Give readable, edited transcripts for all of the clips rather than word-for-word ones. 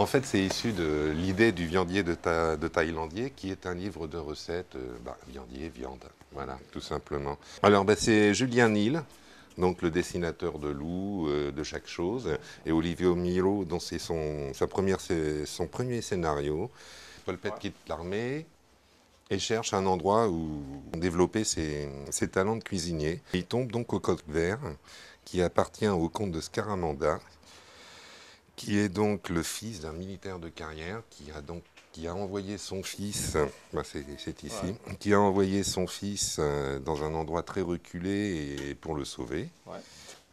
fait, c'est issu de l'idée du viandier de Thaïlandier, qui est un livre de recettes, viandier, viande, voilà, tout simplement. Alors, c'est Julien Nil, donc le dessinateur de loup, de chaque chose, et Olivier Miro, dont c'est son premier scénario. Paul Pett quitte l'armée et cherche un endroit où développer ses talents de cuisinier. Il tombe donc au Coq Vert, qui appartient au comte de Scaramanda, qui est donc le fils d'un militaire de carrière qui a envoyé son fils, c'est ici, qui a envoyé son fils dans un endroit très reculé pour le sauver. Ouais.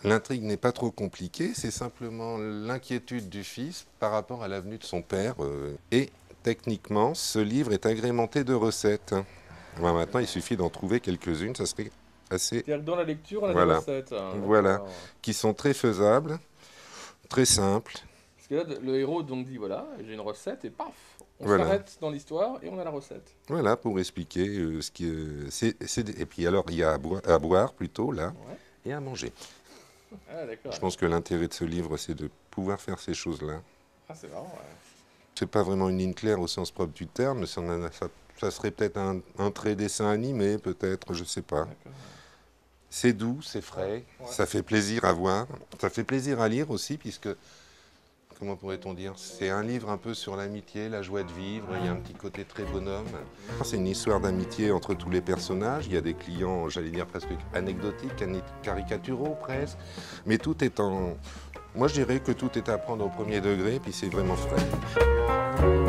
L'intrigue n'est pas trop compliquée, c'est simplement l'inquiétude du fils par rapport à l'avenue de son père. Et techniquement, ce livre est agrémenté de recettes. Maintenant, il suffit d'en trouver quelques-unes, ça serait assez... C'est-à-dire que dans la lecture, on a des recettes. Voilà, qui sont très faisables, très simples. Parce que là, le héros donc dit voilà, j'ai une recette et paf, on s'arrête dans l'histoire et on a la recette. Voilà, pour expliquer ce qui et puis alors, il y a à boire plutôt, là, et à manger. Ah, d'accord. Je pense que l'intérêt de ce livre, c'est de pouvoir faire ces choses-là. Ah, c'est marrant, ouais. C'est pas vraiment une ligne claire au sens propre du terme, mais ça serait peut-être un trait dessin animé, peut-être, je sais pas. C'est doux, c'est frais, ça fait plaisir à voir, ça fait plaisir à lire aussi, puisque... Comment pourrait-on dire? C'est un livre un peu sur l'amitié, la joie de vivre, il y a un petit côté très bonhomme. C'est une histoire d'amitié entre tous les personnages, il y a des clients, j'allais dire presque anecdotiques, caricaturaux presque, mais tout est en... Moi je dirais que tout est à prendre au premier degré, puis c'est vraiment frais.